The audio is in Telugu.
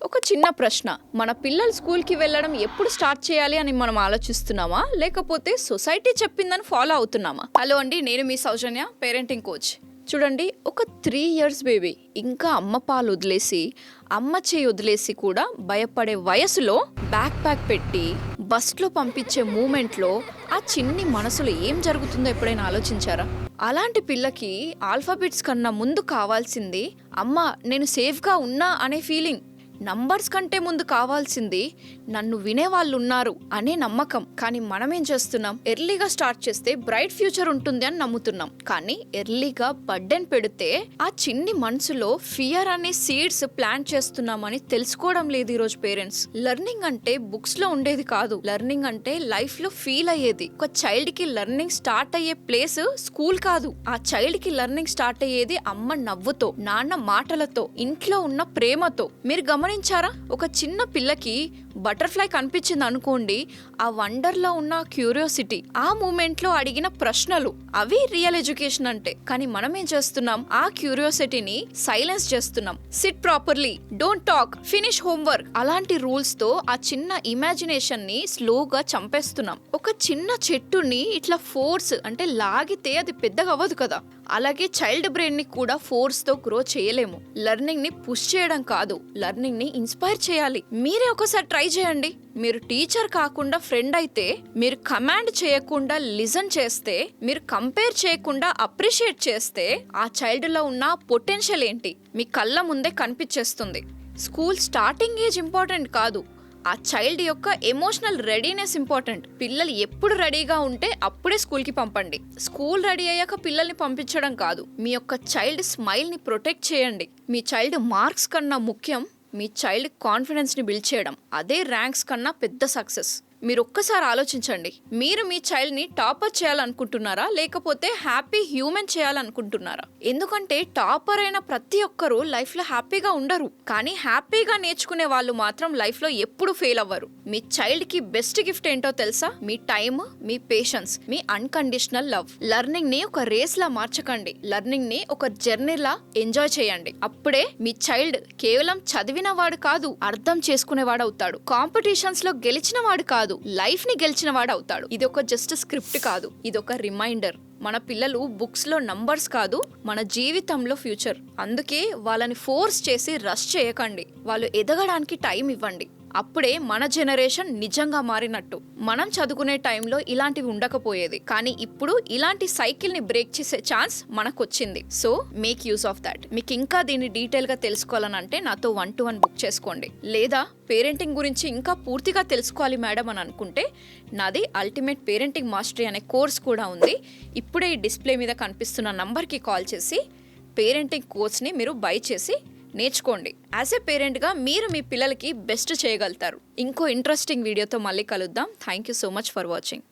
ఒక చిన్న ప్రశ్న, మన పిల్లలు స్కూల్కి వెళ్ళడం ఎప్పుడు స్టార్ట్ చేయాలి అని మనం ఆలోచిస్తున్నామా, లేకపోతే సొసైటీ చెప్పిందని ఫాలో అవుతున్నామా? హలో అండి, నేను మీ సౌజన్య, పేరెంటింగ్ కోచ్. చూడండి, ఒక 3 years బేబీ ఇంకా అమ్మ పాలు వదిలేసి, అమ్మ చేయి వదిలేసి కూడా భయపడే వయసులో బ్యాక్ ప్యాక్ పెట్టి బస్లో పంపించే మూమెంట్లో ఆ చిన్ని మనసులో ఏం జరుగుతుందో ఎప్పుడైనా ఆలోచించారా? అలాంటి పిల్లకి ఆల్ఫాబెట్స్ కన్నా ముందు కావాల్సింది అమ్మ నేను సేఫ్గా ఉన్నా అనే ఫీలింగ్. నంబర్స్ కంటే ముందు కావాల్సింది నన్ను వినేవాళ్ళు ఉన్నారు అనే నమ్మకం. కానీ మనం ఏం చేస్తున్నాం, ఎర్లీగా స్టార్ట్ చేస్తే బ్రైట్ ఫ్యూచర్ ఉంటుంది అని నమ్ముతున్నాం. కానీ ఎర్లీగా బర్డెన్ పెడితే ఆ చిన్ని మనసులో ఫియర్ అనే సీడ్స్ ప్లాంట్ చేస్తున్నామని తెలుసుకోవడం లేదు ఈరోజు పేరెంట్స్. లెర్నింగ్ అంటే బుక్స్ లో ఉండేది కాదు, లెర్నింగ్ అంటే లైఫ్ లో ఫీల్ అయ్యేది. ఒక చైల్డ్ కి లెర్నింగ్ స్టార్ట్ అయ్యే ప్లేస్ స్కూల్ కాదు, ఆ చైల్డ్ కి లెర్నింగ్ స్టార్ట్ అయ్యేది అమ్మ నవ్వుతో, నాన్న మాటలతో, ఇంట్లో ఉన్న ప్రేమతో. మీరు గమనించారా? ఒక చిన్న పిల్లకి బటర్ఫ్లై కనిపించింది అనుకోండి, ఆ వండర్ లో ఉన్న క్యూరియాసిటీ, ఆ మూమెంట్ లో అడిగిన ప్రశ్నలు, అవి రియల్ ఎడ్యుకేషన్ అంటే. కానీ మనం ఏం చేస్తున్నాం, ఆ క్యూరియాసిటీని సైలెన్స్ చేస్తున్నాం. SIT properly, don't talk, finish homework, అలాంటి రూల్స్ తో ఆ చిన్న ఇమాజినేషన్ ని స్లోగా చంపేస్తున్నాం. ఒక చిన్న చెట్టుని ఇట్లా ఫోర్స్ అంటే లాగితే అది పెద్దగా అవ్వదు కదా, అలాగే చైల్డ్ బ్రెయిన్ ని కూడా ఫోర్స్ తో గ్రో చేయలేము. లెర్నింగ్ ని పుష్ చేయడం కాదు, లెర్నింగ్ ని ఇన్స్పైర్ చేయాలి. మీరే ఒకసారి ట్రై చేయండి. మీరు టీచర్ కాకుండా ఫ్రెండ్ అయితే, మీరు కమాండ్ చేయకుండా లిజన్ చేస్తే, మీరు కంపేర్ చేయకుండా అప్రిషియేట్ చేస్తే, ఆ చైల్డ్ లో ఉన్న పొటెన్షియల్ ఏంటి మీ కళ్ళ ముందే కనిపించేస్తుంది. స్కూల్ స్టార్టింగ్ ఏజ్ ఇంపార్టెంట్ కాదు, ఆ చైల్డ్ యొక్క ఎమోషనల్ రెడీనెస్ ఇంపార్టెంట్. పిల్లలు ఎప్పుడు రెడీగా ఉంటే అప్పుడే స్కూల్కి పంపండి. స్కూల్ రెడీ అయ్యాక పిల్లల్ని పంపించడం కాదు. మీ యొక్క చైల్డ్ స్మైల్ని ప్రొటెక్ట్ చేయండి. మీ చైల్డ్ మార్క్స్ కన్నా ముఖ్యం మీ చైల్డ్ కాన్ఫిడెన్స్ని బిల్డ్ చేయడం. అదే ర్యాంక్స్ కన్నా పెద్ద సక్సెస్. మీరు ఒక్కసారి ఆలోచించండి, మీరు మీ చైల్డ్ని టాపర్ చేయాలనుకుంటున్నారా, లేకపోతే హ్యాపీ హ్యూమన్ చేయాలనుకుంటున్నారా? ఎందుకంటే టాపర్ అయిన ప్రతి ఒక్కరూ లైఫ్లో హ్యాపీగా ఉండరు, కానీ హ్యాపీగా నేర్చుకునే వాళ్ళు మాత్రం లైఫ్లో ఎప్పుడు ఫెయిల్ అవ్వరు. మీ చైల్డ్కి బెస్ట్ గిఫ్ట్ ఏంటో తెలుసా? మీ టైమ్, మీ పేషెన్స్, మీ అన్కండిషనల్ లవ్. లెర్నింగ్ని ఒక రేస్లా మార్చకండి, లెర్నింగ్ని ఒక జర్నీలా ఎంజాయ్ చేయండి. అప్పుడే మీ చైల్డ్ కేవలం చదివిన వాడు కాదు, అర్థం చేసుకునేవాడు అవుతాడు. కాంపిటీషన్స్లో గెలిచిన వాడు కాదు, లైఫ్ ని గెలిచిన వాడు అవుతాడు. ఇది ఒక జస్ట్ స్క్రిప్ట్ కాదు, ఇది ఒక రిమైండర్. మన పిల్లలు బుక్స్ లో నంబర్స్ కాదు, మన జీవితంలో ఫ్యూచర్. అందుకే వాళ్ళని ఫోర్స్ చేసి రష్ చేయకండి, వాళ్ళు ఎదగడానికి టైం ఇవ్వండి. అప్పుడే మన జనరేషన్ నిజంగా మారినట్టు. మనం చదువుకునే టైంలో ఇలాంటివి ఉండకపోయేది, కానీ ఇప్పుడు ఇలాంటి సైకిల్ ని బ్రేక్ చేసే ఛాన్స్ మనకు వచ్చింది. So make use of that. మీకు ఇంకా దీన్ని డీటెయిల్ గా తెలుసుకోవాలనంటే నాతో 1-to-1 బుక్ చేసుకోండి. లేదా పేరెంటింగ్ గురించి ఇంకా పూర్తిగా తెలుసుకోవాలి మేడం అని అనుకుంటే నాది అల్టిమేట్ పేరెంటింగ్ మాస్టరీ అనే కోర్స్ కూడా ఉంది. ఇప్పుడే ఈ డిస్ప్లే మీద కనిపిస్తున్న నంబర్కి కాల్ చేసి పేరెంటింగ్ కోర్స్ని మీరు బై చేసి నేర్చుకోండి. యాజ్ ఏ పేరెంట్గా మీరు మీ పిల్లలకి బెస్ట్ చేయగలుగుతారు. ఇంకో ఇంట్రెస్టింగ్ వీడియోతో మళ్ళీ కలుద్దాం. Thank you so much for watching.